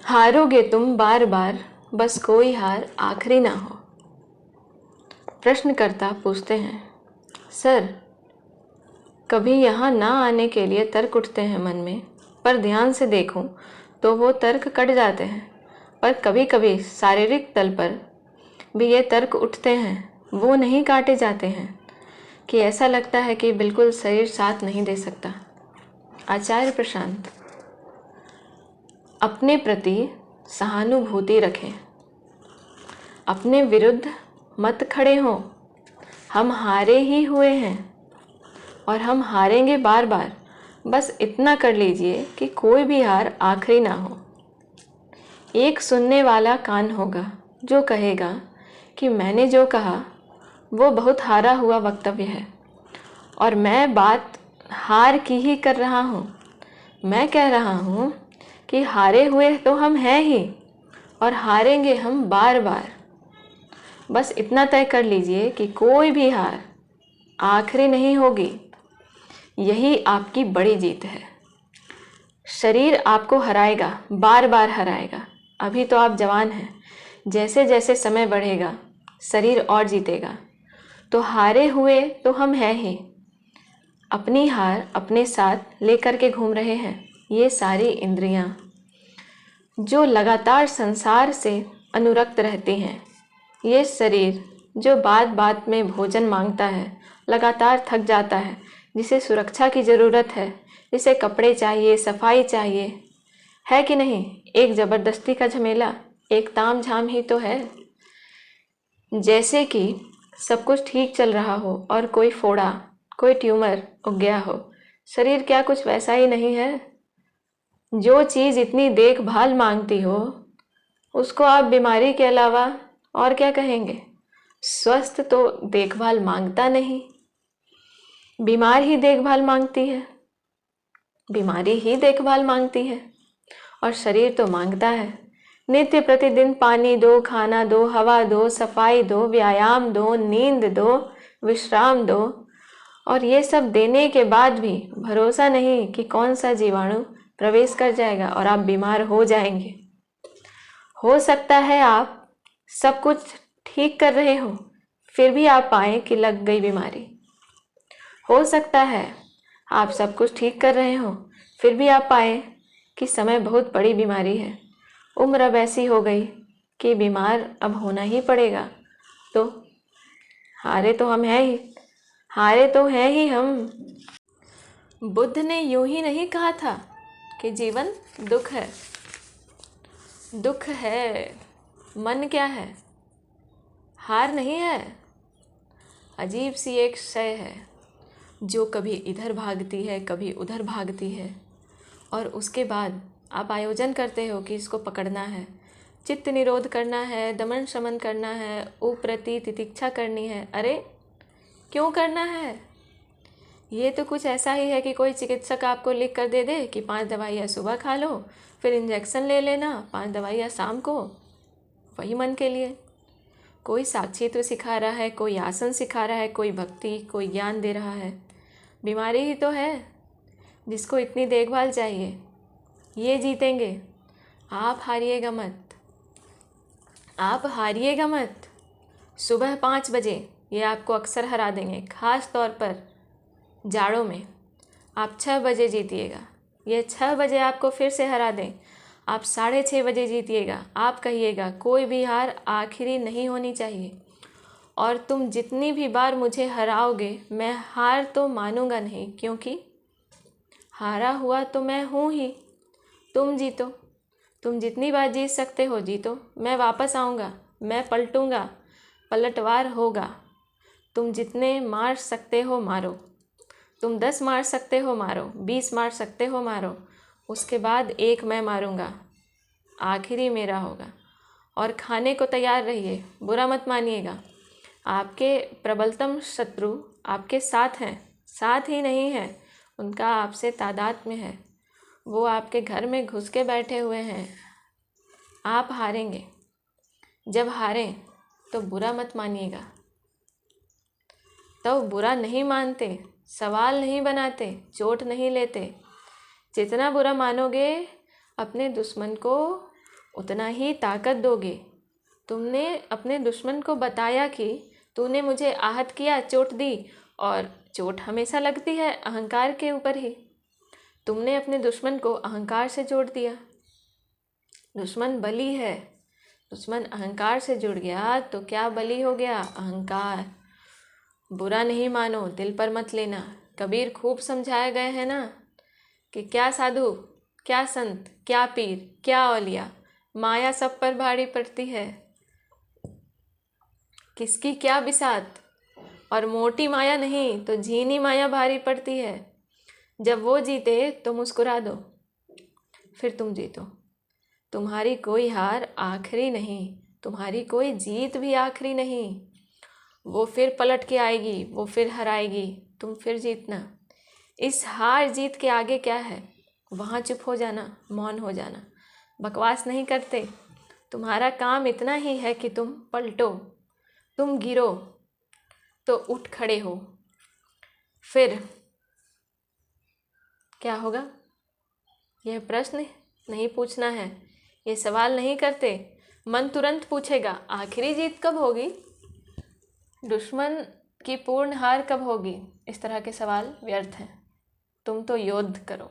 हारोगे तुम बार बार, बस कोई हार आखिरी ना हो। प्रश्नकर्ता पूछते हैं, सर, कभी यहाँ ना आने के लिए तर्क उठते हैं मन में, पर ध्यान से देखूं तो वो तर्क कट जाते हैं। पर कभी कभी शारीरिक तल पर भी ये तर्क उठते हैं, वो नहीं काटे जाते हैं कि ऐसा लगता है कि बिल्कुल शरीर साथ नहीं दे सकता। आचार्य प्रशांत। अपने प्रति सहानुभूति रखें, अपने विरुद्ध मत खड़े हों। हम हारे ही हुए हैं और हम हारेंगे बार बार। बस इतना कर लीजिए कि कोई भी हार आखिरी ना हो। एक सुनने वाला कान होगा जो कहेगा कि मैंने जो कहा वो बहुत हारा हुआ वक्तव्य है और मैं बात हार की ही कर रहा हूँ। मैं कह रहा हूँ कि हारे हुए तो हम हैं ही और हारेंगे हम बार बार। बस इतना तय कर लीजिए कि कोई भी हार आखिरी नहीं होगी। यही आपकी बड़ी जीत है। शरीर आपको हराएगा, बार बार हराएगा। अभी तो आप जवान हैं, जैसे जैसे समय बढ़ेगा शरीर और जीतेगा। तो हारे हुए तो हम हैं ही। अपनी हार अपने साथ लेकर के घूम रहे हैं ये सारी इंद्रियां, जो लगातार संसार से अनुरक्त रहती हैं। ये शरीर जो बात बात में भोजन मांगता है, लगातार थक जाता है, जिसे सुरक्षा की ज़रूरत है, जिसे कपड़े चाहिए, सफाई चाहिए, है कि नहीं? एक ज़बरदस्ती का झमेला, एक ताम झाम ही तो है। जैसे कि सब कुछ ठीक चल रहा हो और कोई फोड़ा, कोई ट्यूमर उग गया हो। शरीर क्या कुछ वैसा ही नहीं है? जो चीज़ इतनी देखभाल मांगती हो उसको आप बीमारी के अलावा और क्या कहेंगे? स्वस्थ तो देखभाल मांगता नहीं, बीमार ही देखभाल मांगती है, बीमारी ही देखभाल मांगती है। और शरीर तो मांगता है नित्य प्रतिदिन पानी दो, खाना दो, हवा दो, सफाई दो, व्यायाम दो, नींद दो, विश्राम दो। और ये सब देने के बाद भी भरोसा नहीं कि कौन सा जीवाणु प्रवेश कर जाएगा और आप बीमार हो जाएंगे। हो सकता है आप सब कुछ ठीक कर रहे हो, फिर भी आप पाएं कि लग गई बीमारी। हो सकता है आप सब कुछ ठीक कर रहे हो, फिर भी आप पाए कि समय बहुत बड़ी बीमारी है, उम्र अब ऐसी हो गई कि बीमार अब होना ही पड़ेगा। तो हारे तो हम हैं ही, हारे तो हैं ही हम। बुद्ध ने यूं ही नहीं कहा था कि जीवन दुख है। दुख है, मन क्या है? हार नहीं है। अजीब सी एक शय है जो कभी इधर भागती है, कभी उधर भागती है, और उसके बाद आप आयोजन करते हो कि इसको पकड़ना है, चित्त निरोध करना है, दमन शमन करना है, उप्रति तितिक्षा करनी है। अरे क्यों करना है? ये तो कुछ ऐसा ही है कि कोई चिकित्सक आपको लिख कर दे दे कि 5 दवाइयाँ सुबह खा लो, फिर इंजेक्शन ले लेना, 5 दवाइयाँ शाम को। वही मन के लिए कोई साक्षित्व सिखा रहा है, कोई आसन सिखा रहा है, कोई भक्ति, कोई ज्ञान दे रहा है। बीमारी ही तो है जिसको इतनी देखभाल चाहिए। ये जीतेंगे, आप हारिएगा मत, आप हारिएगा मत। सुबह 5 बजे ये आपको अक्सर हरा देंगे, ख़ास तौर पर जाड़ों में। आप 6 बजे जीतिएगा, ये 6 बजे आपको फिर से हरा दें, आप 6:30 बजे जीतिएगा। आप कहिएगा कोई भी हार आखिरी नहीं होनी चाहिए, और तुम जितनी भी बार मुझे हराओगे मैं हार तो मानूंगा नहीं, क्योंकि हारा हुआ तो मैं हूँ ही। तुम जीतो, तुम जितनी बार जीत सकते हो जीतो, मैं वापस आऊँगा, मैं पलटूँगा, पलटवार होगा। तुम जितने मार सकते हो मारो, तुम 10 मार सकते हो मारो, 20 मार सकते हो मारो, उसके बाद एक मैं मारूंगा, आखिरी मेरा होगा। और खाने को तैयार रहिए, बुरा मत मानिएगा। आपके प्रबलतम शत्रु आपके साथ हैं, साथ ही नहीं हैं, उनका आपसे तादाद में है। वो आपके घर में घुस के बैठे हुए हैं। आप हारेंगे। जब हारें तो बुरा मत मानिएगा। तो बुरा नहीं मानते, सवाल नहीं बनाते, चोट नहीं लेते। जितना बुरा मानोगे अपने दुश्मन को उतना ही ताकत दोगे। तुमने अपने दुश्मन को बताया कि तूने मुझे आहत किया, चोट दी, और चोट हमेशा लगती है अहंकार के ऊपर ही। तुमने अपने दुश्मन को अहंकार से जोड़ दिया। दुश्मन बलि है। दुश्मन अहंकार से जुड़ गया तो क्या बलि हो गया? अहंकार। बुरा नहीं मानो, दिल पर मत लेना। कबीर खूब समझाए गए हैं ना कि क्या साधु, क्या संत, क्या पीर, क्या औलिया, माया सब पर भारी पड़ती है। किसकी क्या बिसात, और मोटी माया नहीं तो झीनी माया भारी पड़ती है। जब वो जीते तो मुस्कुरा दो, फिर तुम जीतो। तुम्हारी कोई हार आखिरी नहीं, तुम्हारी कोई जीत भी आखिरी नहीं। वो फिर पलट के आएगी, वो फिर हराएगी, तुम फिर जीतना। इस हार जीत के आगे क्या है? वहाँ चुप हो जाना, मौन हो जाना। बकवास नहीं करते। तुम्हारा काम इतना ही है कि तुम पलटो, तुम गिरो तो उठ खड़े हो। फिर क्या होगा? यह प्रश्न नहीं पूछना है, ये सवाल नहीं करते। मन तुरंत पूछेगा आखिरी जीत कब होगी, दुश्मन की पूर्ण हार कब होगी। इस तरह के सवाल व्यर्थ हैं। तुम तो युद्ध करो।